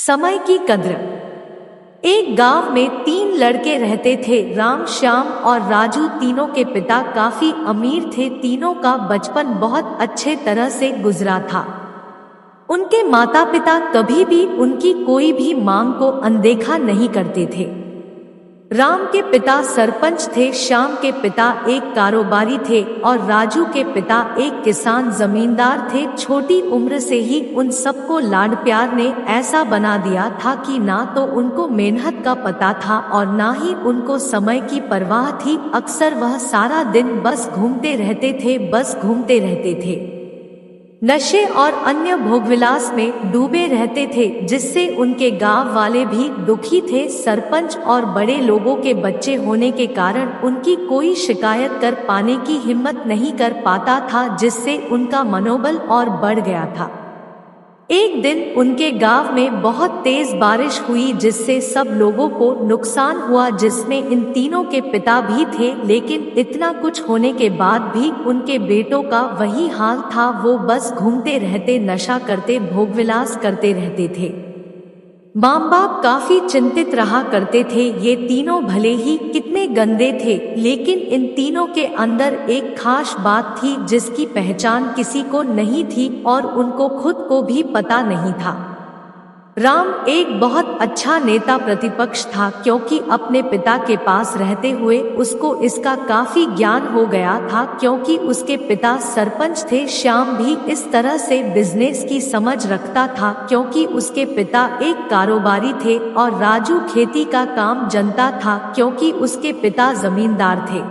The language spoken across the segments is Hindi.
समय की कद्र। एक गांव में 3 लड़के रहते थे, राम, श्याम और राजू। तीनों के पिता काफी अमीर थे। तीनों का बचपन बहुत अच्छे तरह से गुजरा था। उनके माता पिता कभी भी उनकी कोई भी मांग को अनदेखा नहीं करते थे। राम के पिता सरपंच थे, श्याम के पिता एक कारोबारी थे और राजू के पिता एक किसान जमींदार थे। छोटी उम्र से ही उन सबको लाड प्यार ने ऐसा बना दिया था कि ना तो उनको मेहनत का पता था और ना ही उनको समय की परवाह थी। अक्सर वह सारा दिन बस घूमते रहते थे। नशे और अन्य भोगविलास में डूबे रहते थे, जिससे उनके गांव वाले भी दुखी थे। सरपंच और बड़े लोगों के बच्चे होने के कारण उनकी कोई शिकायत कर पाने की हिम्मत नहीं कर पाता था, जिससे उनका मनोबल और बढ़ गया था। एक दिन उनके गांव में बहुत तेज बारिश हुई, जिससे सब लोगों को नुकसान हुआ, जिसमें इन तीनों के पिता भी थे। लेकिन इतना कुछ होने के बाद भी उनके बेटों का वही हाल था। वो बस घूमते रहते, नशा करते, भोगविलास करते रहते थे। माँ बाप काफी चिंतित रहा करते थे। ये तीनों भले ही कितने गंदे थे, लेकिन इन तीनों के अंदर एक खास बात थी जिसकी पहचान किसी को नहीं थी और उनको खुद को भी पता नहीं था। राम एक बहुत अच्छा नेता प्रतिपक्ष था, क्योंकि अपने पिता के पास रहते हुए उसको इसका काफी ज्ञान हो गया था, क्योंकि उसके पिता सरपंच थे। श्याम भी इस तरह से बिजनेस की समझ रखता था, क्योंकि उसके पिता एक कारोबारी थे और राजू खेती का काम जानता था, क्योंकि उसके पिता जमींदार थे।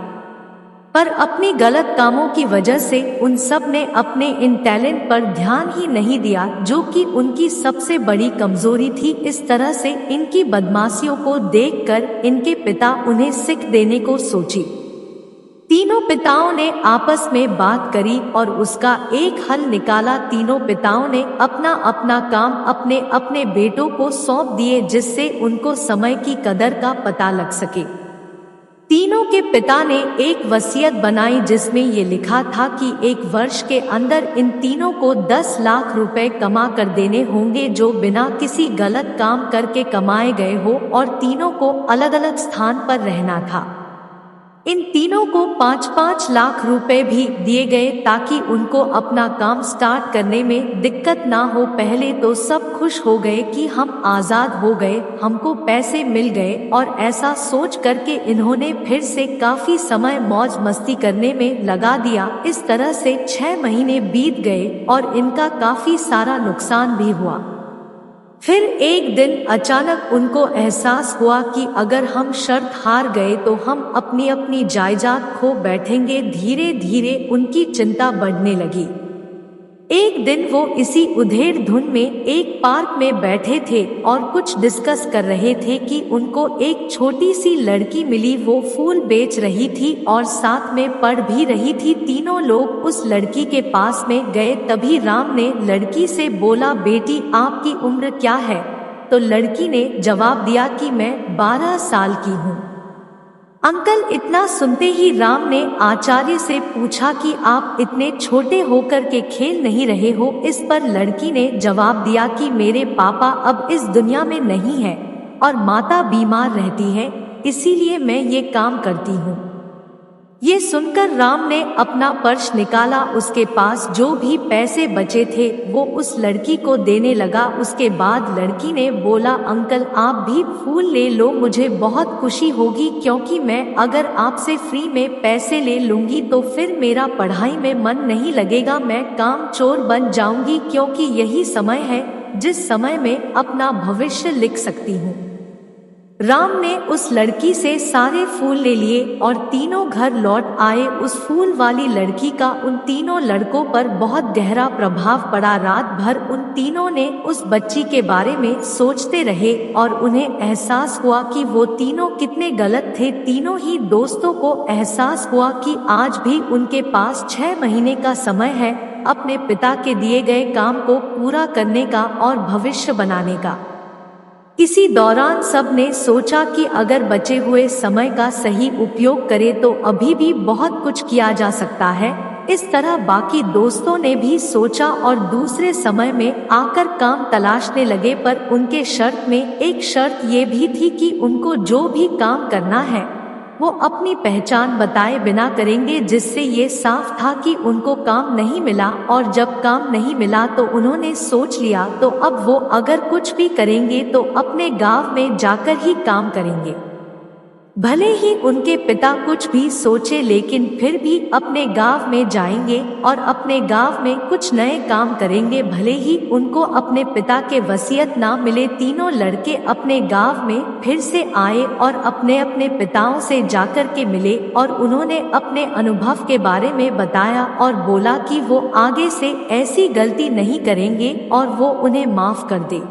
पर अपनी गलत कामों की वजह से उन सब ने अपने इन टैलेंट पर ध्यान ही नहीं दिया, जो कि उनकी सबसे बड़ी कमजोरी थी। इस तरह से इनकी बदमाशियों को देखकर इनके पिता उन्हें सीख देने को सोची। तीनों पिताओं ने आपस में बात करी और उसका एक हल निकाला। तीनों पिताओं ने अपना अपना काम अपने अपने बेटों को सौंप दिए, जिससे उनको समय की कदर का पता लग सके। तीनों के पिता ने एक वसीयत बनाई, जिसमें ये लिखा था कि 1 वर्ष के अंदर इन तीनों को 10 लाख रुपए कमा कर देने होंगे, जो बिना किसी गलत काम करके कमाए गए हो, और तीनों को अलग अलग स्थान पर रहना था। इन तीनों को 5-5 लाख रुपए भी दिए गए, ताकि उनको अपना काम स्टार्ट करने में दिक्कत ना हो। पहले तो सब खुश हो गए कि हम आजाद हो गए, हमको पैसे मिल गए, और ऐसा सोच करके इन्होंने फिर से काफी समय मौज मस्ती करने में लगा दिया। इस तरह से 6 महीने बीत गए और इनका काफी सारा नुकसान भी हुआ। फिर एक दिन अचानक उनको एहसास हुआ कि अगर हम शर्त हार गए तो हम अपनी अपनी जायदाद खो बैठेंगे। धीरे धीरे उनकी चिंता बढ़ने लगी। एक दिन वो इसी उधेड़ धुन में एक पार्क में बैठे थे और कुछ डिस्कस कर रहे थे कि उनको एक छोटी सी लड़की मिली। वो फूल बेच रही थी और साथ में पढ़ भी रही थी। तीनों लोग उस लड़की के पास में गए। तभी राम ने लड़की से बोला, बेटी आपकी उम्र क्या है? तो लड़की ने जवाब दिया कि मैं 12 साल की हूँ। अंकल, इतना सुनते ही राम ने आचार्य से पूछा कि आप इतने छोटे होकर के खेल नहीं रहे हो? इस पर लड़की ने जवाब दिया कि मेरे पापा अब इस दुनिया में नहीं है और माता बीमार रहती है, इसीलिए मैं ये काम करती हूँ। ये सुनकर राम ने अपना पर्स निकाला। उसके पास जो भी पैसे बचे थे वो उस लड़की को देने लगा। उसके बाद लड़की ने बोला, अंकल आप भी फूल ले लो, मुझे बहुत खुशी होगी, क्योंकि मैं अगर आपसे फ्री में पैसे ले लूंगी तो फिर मेरा पढ़ाई में मन नहीं लगेगा, मैं काम चोर बन जाऊंगी, क्योंकि यही समय है जिस समय में अपना भविष्य लिख सकती हूँ। राम ने उस लड़की से सारे फूल ले लिए और तीनों घर लौट आए। उस फूल वाली लड़की का उन तीनों लड़कों पर बहुत गहरा प्रभाव पड़ा। रात भर उन तीनों ने उस बच्ची के बारे में सोचते रहे और उन्हें एहसास हुआ कि वो तीनों कितने गलत थे। तीनों ही दोस्तों को एहसास हुआ कि आज भी उनके पास 6 महीने का समय है अपने पिता के दिए गए काम को पूरा करने का और भविष्य बनाने का। इसी दौरान सब ने सोचा कि अगर बचे हुए समय का सही उपयोग करें तो अभी भी बहुत कुछ किया जा सकता है। इस तरह बाकी दोस्तों ने भी सोचा और दूसरे समय में आकर काम तलाशने लगे, पर उनके शर्त में एक शर्त ये भी थी कि उनको जो भी काम करना है वो अपनी पहचान बताए बिना करेंगे, जिससे ये साफ था कि उनको काम नहीं मिला। और जब काम नहीं मिला तो उन्होंने सोच लिया तो अब वो अगर कुछ भी करेंगे तो अपने गांव में जाकर ही काम करेंगे। भले ही उनके पिता कुछ भी सोचे, लेकिन फिर भी अपने गांव में जाएंगे और अपने गांव में कुछ नए काम करेंगे, भले ही उनको अपने पिता के वसीयत ना मिले। तीनों लड़के अपने गांव में फिर से आए और अपने अपने पिताओं से जाकर के मिले और उन्होंने अपने अनुभव के बारे में बताया और बोला कि वो आगे से ऐसी गलती नहीं करेंगे और वो उन्हें माफ कर दे।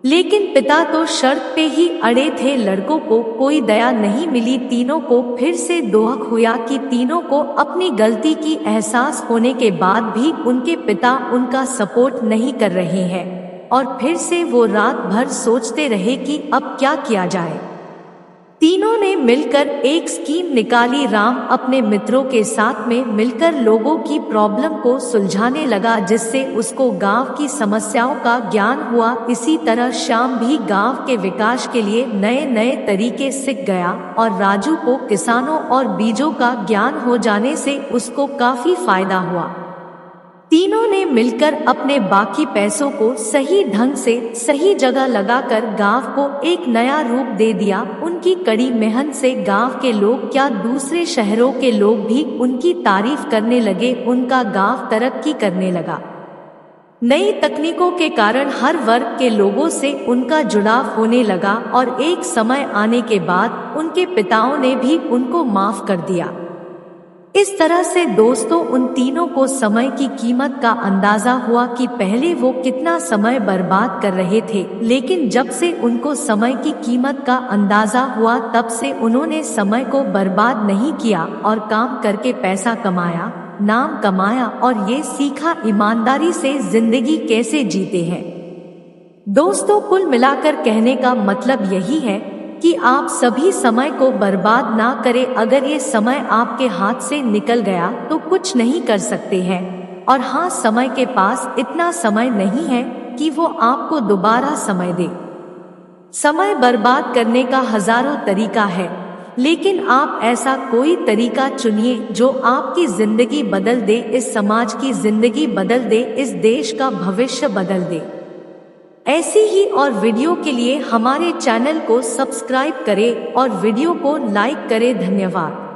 लेकिन पिता तो शर्त पे ही अड़े थे। लड़कों को कोई दया नहीं मिली। तीनों को फिर से दुख हुआ कि तीनों को अपनी गलती की एहसास होने के बाद भी उनके पिता उनका सपोर्ट नहीं कर रहे हैं और फिर से वो रात भर सोचते रहे कि अब क्या किया जाए। तीनों ने मिलकर एक स्कीम निकाली। राम अपने मित्रों के साथ में मिलकर लोगों की प्रॉब्लम को सुलझाने लगा, जिससे उसको गांव की समस्याओं का ज्ञान हुआ। इसी तरह श्याम भी गांव के विकास के लिए नए नए तरीके सीख गया और राजू को किसानों और बीजों का ज्ञान हो जाने से उसको काफी फायदा हुआ। तीनों ने मिलकर अपने बाकी पैसों को सही ढंग से सही जगह लगाकर गांव को एक नया रूप दे दिया। उनकी कड़ी मेहनत से गांव के लोग क्या दूसरे शहरों के लोग भी उनकी तारीफ करने लगे। उनका गांव तरक्की करने लगा। नई तकनीकों के कारण हर वर्ग के लोगों से उनका जुड़ाव होने लगा और एक समय आने के बाद उनके पिताओं ने भी उनको माफ कर दिया। इस तरह से दोस्तों उन तीनों को समय की कीमत का अंदाजा हुआ कि पहले वो कितना समय बर्बाद कर रहे थे, लेकिन जब से उनको समय की कीमत का अंदाजा हुआ तब से उन्होंने समय को बर्बाद नहीं किया और काम करके पैसा कमाया, नाम कमाया और ये सीखा ईमानदारी से जिंदगी कैसे जीते हैं। दोस्तों कुल मिलाकर कहने का मतलब यही है कि आप सभी समय को बर्बाद ना करें। अगर ये समय आपके हाथ से निकल गया तो कुछ नहीं कर सकते हैं, और हाँ, समय के पास इतना समय नहीं है कि वो आपको दोबारा समय दे। समय बर्बाद करने का हजारों तरीका है, लेकिन आप ऐसा कोई तरीका चुनिए जो आपकी जिंदगी बदल दे, इस समाज की जिंदगी बदल दे, इस देश का भविष्य बदल दे। ऐसी ही और वीडियो के लिए हमारे चैनल को सब्सक्राइब करें और वीडियो को लाइक करें। धन्यवाद।